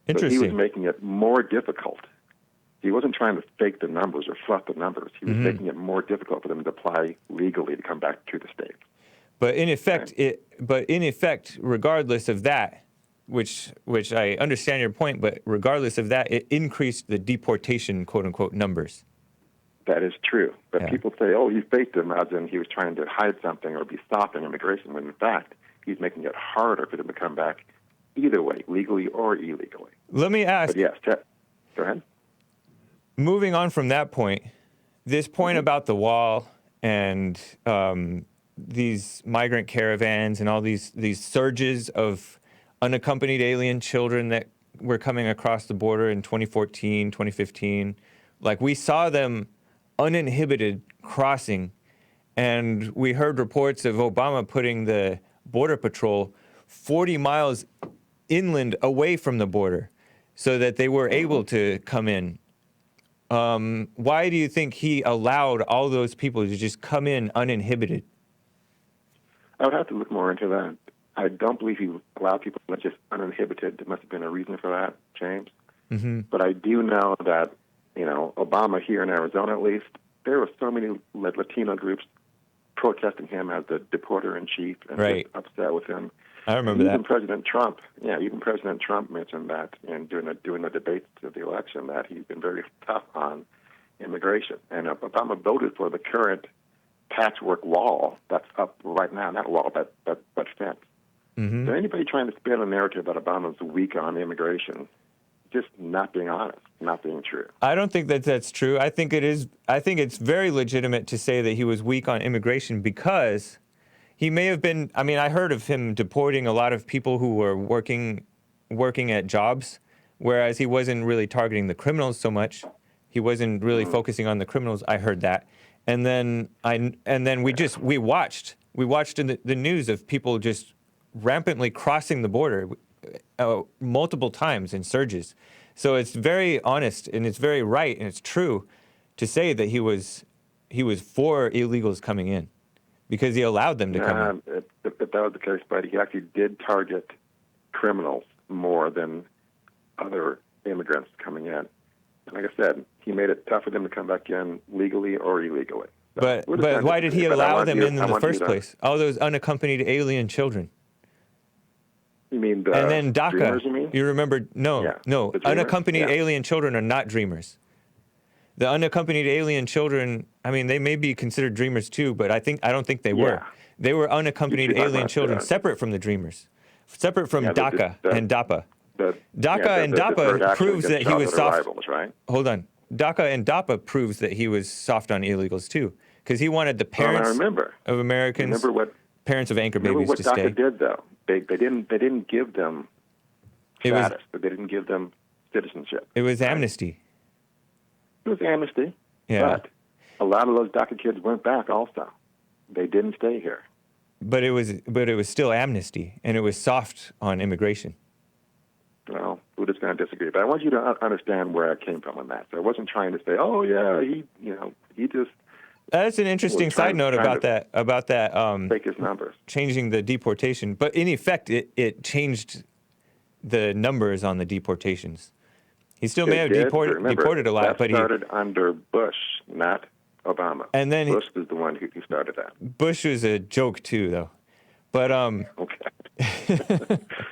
Interesting. So he was making it more difficult. He wasn't trying to fake the numbers or fluff the numbers. He was making it more difficult for them to apply legally to come back to the States. But in effect, regardless of that, which I understand your point, but regardless of that, it increased the deportation, quote unquote, numbers. That is true. But Yeah. people say, oh, he faked him, as in he was trying to hide something or be stopping immigration, when in fact, he's making it harder for them to come back either way, legally or illegally. Let me ask. But yes, go ahead. Moving on from that point, this point about the wall and these migrant caravans and all these surges of unaccompanied alien children that were coming across the border in 2014, 2015, like we saw them uninhibited crossing, and we heard reports of Obama putting the Border Patrol 40 miles inland away from the border so that they were able to come in. Why do you think he allowed all those people to just come in uninhibited? I would have to look more into that. I don't believe he allowed people to just uninhibited. There must have been a reason for that, James. Mm-hmm. But I do know that, Obama here in Arizona at least, there were so many Latino groups protesting him as the deporter-in-chief and Right. just upset with him. I remember even that. President Trump mentioned that in doing the debates of the election, that he's been very tough on immigration. And Obama voted for the current patchwork wall that's up right now, not a wall, but fence. Mm-hmm. So anybody trying to spin a narrative that Obama's weak on immigration, just not being honest, not being true. I don't think that that's true. I think it is. I think it's very legitimate to say that he was weak on immigration because he may have been. I mean, I heard of him deporting a lot of people who were working at jobs, whereas he wasn't really targeting the criminals so much. He wasn't really focusing on the criminals. I heard that, and then we watched in the news of people just rampantly crossing the border multiple times in surges. So it's very honest and it's very right and it's true to say that he was for illegals coming in because he allowed them to come in. If that was the case, but he actually did target criminals more than other immigrants coming in. And like I said, he made it tough for them to come back in legally or illegally. So But why did he allow them in the first place? All those unaccompanied alien children. You mean the and then DACA? dreamers, you mean? You remember? No, Yeah, no. the dreamers, Unaccompanied yeah. alien children are not dreamers. The unaccompanied alien children, I mean, they may be considered dreamers too, but I don't think they were. They were unaccompanied alien children, separate from the dreamers, separate from DACA and DAPA. DACA and DAPA proves that he was soft. Rivals, right? Hold on. DACA and DAPA proves that he was soft on illegals too, because he wanted the parents of Americans, parents of anchor babies what to DACA stay. did though? They didn't give them status, but they didn't give them citizenship. It was amnesty. It was amnesty. Yeah. But a lot of those DACA kids went back also. They didn't stay here. But it was still amnesty, and it was soft on immigration. Well, we're just going to disagree. But I want you to understand where I came from on that. So I wasn't trying to say, oh yeah, he just. That's an interesting side note about that. Fake his numbers. Changing the deportation, but in effect, it changed the numbers on the deportations. He still may have deported a lot, but he started under Bush, not Obama. And then Bush was the one who started that. Bush was a joke too, though. But okay.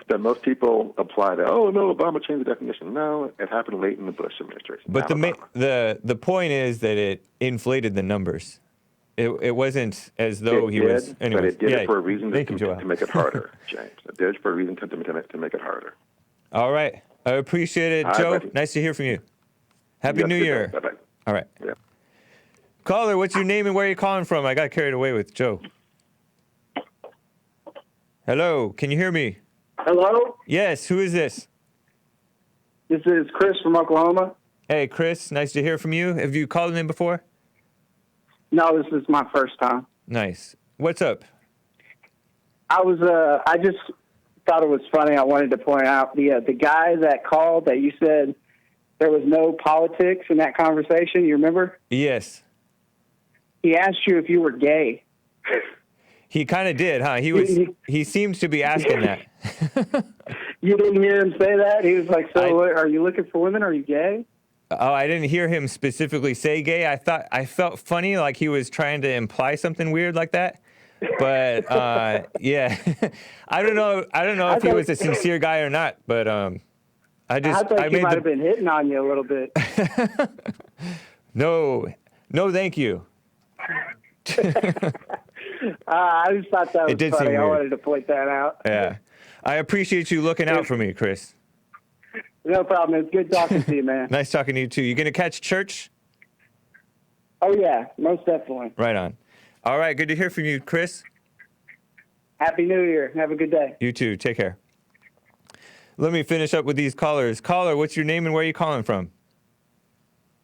That most people apply that. Oh no, Obama changed the definition. No, it happened late in the Bush administration. But the point is that it inflated the numbers. It wasn't as though he was. Anyway, but it did it for a reason to make it harder, James. It did it for a reason to make it harder. All right. I appreciate it, Joe. Buddy. Nice to hear from you. Happy New Year. Bye-bye. All right. Yeah. Caller, what's your name and where are you calling from? I got carried away with Joe. Hello, can you hear me? Hello? Yes, who is this? This is Chris from Oklahoma. Hey, Chris, nice to hear from you. Have you called in before? No, this is my first time. Nice. What's up? I just thought it was funny. I wanted to point out the guy that called that you said there was no politics in that conversation. You remember? Yes. He asked you if you were gay. He kind of did, huh? He seems to be asking that. You didn't hear him say that? He was like, are you looking for women? Are you gay? Oh, I didn't hear him specifically say gay. I felt funny, like he was trying to imply something weird like that. But yeah, I don't know if he was a sincere guy or not. But I thought he might have been hitting on you a little bit. No, No, thank you. I just thought that was It did funny. seem I weird. wanted to point that out. Yeah. I appreciate you looking out for me, Chris. No problem. It's good talking to you, man. Nice talking to you, too. You going to catch church? Oh, yeah, most definitely. Right on. All right, good to hear from you, Chris. Happy New Year. Have a good day. You too. Take care. Let me finish up with these callers. Caller, what's your name and where are you calling from?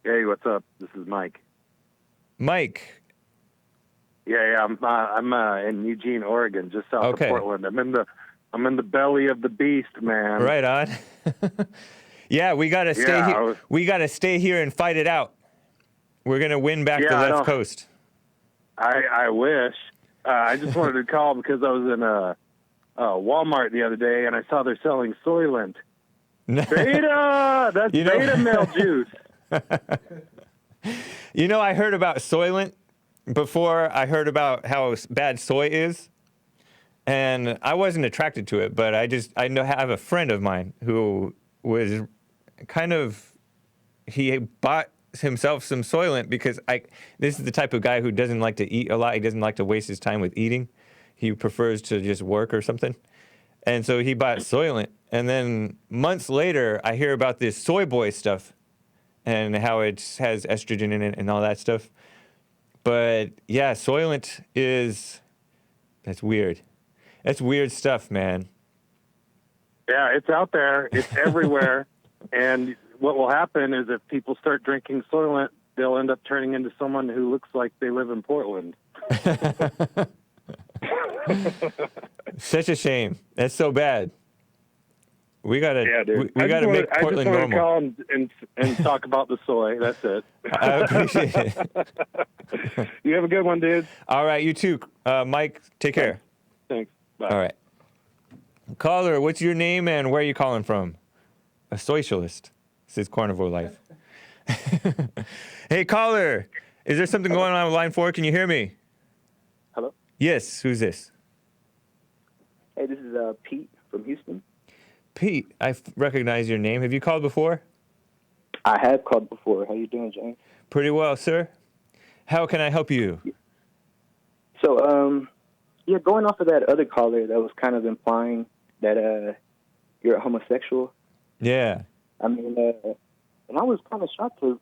Hey, what's up? This is Mike. Mike. Yeah, I'm in Eugene, Oregon, just south Okay. of Portland. I'm in the belly of the beast, man. Right on. Yeah, we gotta stay Yeah, here. We gotta stay here and fight it out. We're gonna win back the Yeah, I left know. coast. I wish. I just wanted to call because I was in a Walmart the other day and I saw they're selling Soylent. Beta! That's You know- beta male juice. You know, I heard about Soylent before I heard about how bad soy is, and I wasn't attracted to it. But I have a friend of mine who was kind of, he bought himself some Soylent because this is the type of guy who doesn't like to eat a lot. He doesn't like to waste his time with eating. He prefers to just work or something. And so he bought Soylent. And then months later, I hear about this soy boy stuff and how it has estrogen in it and all that stuff. But yeah, Soylent that's weird. That's weird stuff, man. Yeah, it's out there. It's everywhere. And what will happen is if people start drinking Soylent, they'll end up turning into someone who looks like they live in Portland. Such a shame. That's so bad. We gotta, Yeah, dude. we gotta make Portland I just normal. want to call and talk about the soy. That's it. I appreciate it. You have a good one, dude. All right, you too, Mike. Take care. Thanks. Bye. All right. Caller, what's your name and where are you calling from? A socialist. This is Carnivore Life. Hey, caller, is there something going on with line 4? Can you hear me? Hello? Yes, who's this? Hey, this is Pete from Houston. Pete, I recognize your name. Have you called before? I have called before. How you doing, James? Pretty well, sir. How can I help you? So, yeah, going off of that other caller that was kind of implying that you're a homosexual. Yeah. I mean, and I was kind of shocked to,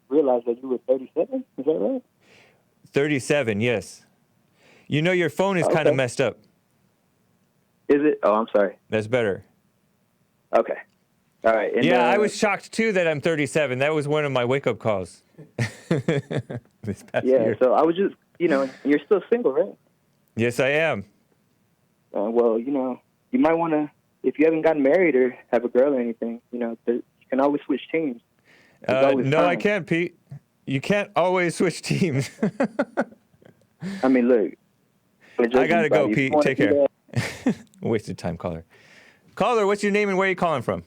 realize that you were 37. Is that right? 37, yes. You know your phone is kind of messed up. Is it? Oh, I'm sorry. That's better. Okay. All right. And, yeah, I was shocked, too, that I'm 37. That was one of my wake-up calls. This past year. So I was just, you're still single, right? Yes, I am. Well, you might want to, if you haven't gotten married or have a girl or anything, you can always switch teams. No, I can't, Pete. You can't always switch teams. I mean, look. I gotta go, Pete. Take care. Wasted time, caller. Caller, what's your name and where are you calling from?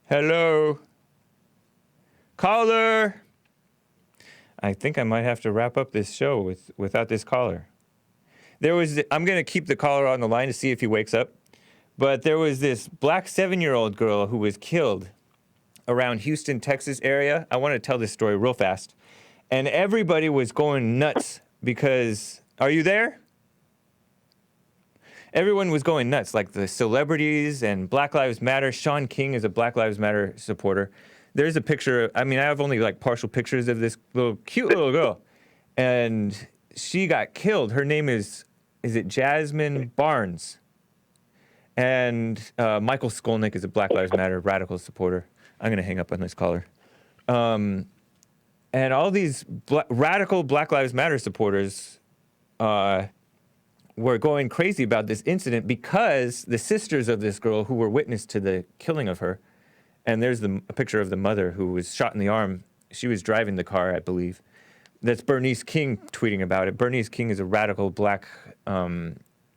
Hello? Caller? I think I might have to wrap up this show without this caller. I'm going to keep the caller on the line to see if he wakes up. But there was this black 7-year-old girl who was killed around Houston, Texas area. I want to tell this story real fast. And everybody was going nuts because, are you there? Everyone was going nuts, like the celebrities and Black Lives Matter. Sean King is a Black Lives Matter supporter. There's a picture. I mean, I have only like partial pictures of this cute little girl. And she got killed. Her name is it Jasmine Barnes? And Michael Skolnick is a Black Lives Matter radical supporter. I'm going to hang up on this caller. And all these radical Black Lives Matter supporters were going crazy about this incident because the sisters of this girl who were witness to the killing of her, and there's a picture of the mother who was shot in the arm. She was driving the car, I believe. That's Bernice King tweeting about it. Bernice King is a radical black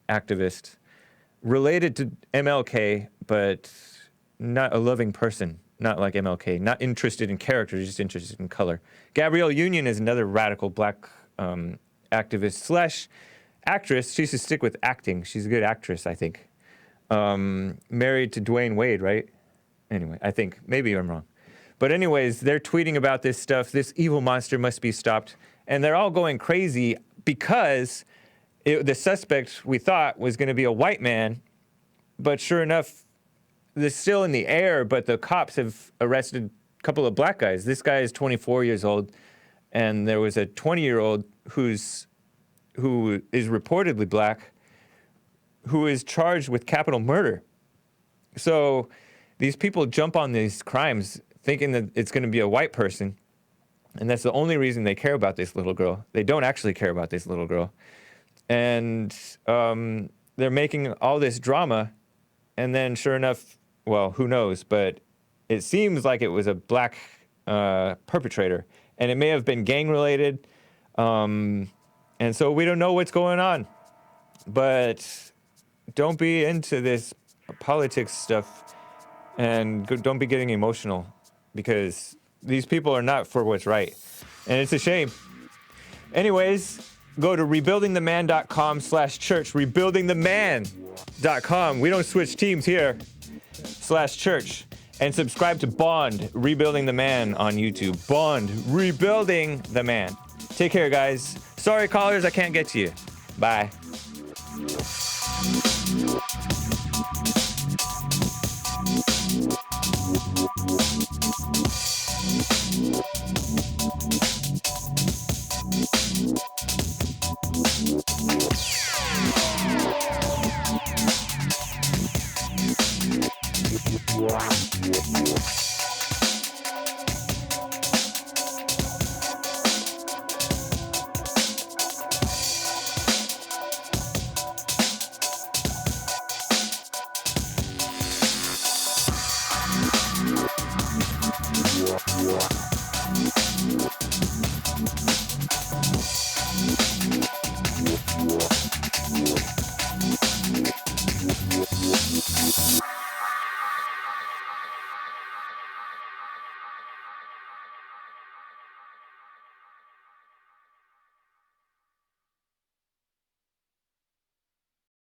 activist related to MLK, but not a loving person, not like MLK, not interested in character, just interested in color. Gabrielle Union is another radical black activist / actress. She should stick with acting. She's a good actress, I think. Married to Dwayne Wade, right? Anyway, I think. Maybe I'm wrong. But anyways, they're tweeting about this stuff. This evil monster must be stopped. And they're all going crazy because the suspect, we thought, was going to be a white man. But sure enough, they're still in the air, but the cops have arrested a couple of black guys. This guy is 24 years old, and there was a 20-year-old who is reportedly black, who is charged with capital murder. So these people jump on these crimes thinking that it's going to be a white person, and that's the only reason they care about this little girl. They don't actually care about this little girl. And they're making all this drama, and then sure enough, well, who knows, but it seems like it was a black perpetrator, and it may have been gang-related, and so we don't know what's going on. But don't be into this politics stuff, and don't be getting emotional, because these people are not for what's right, and it's a shame. Anyways, go to rebuildingtheman.com/church, rebuildingtheman.com. We don't switch teams here, /church. And subscribe to Bond, Rebuilding the Man on YouTube. Bond, Rebuilding the Man. Take care, guys. Sorry, callers, I can't get to you. Bye. Yeah.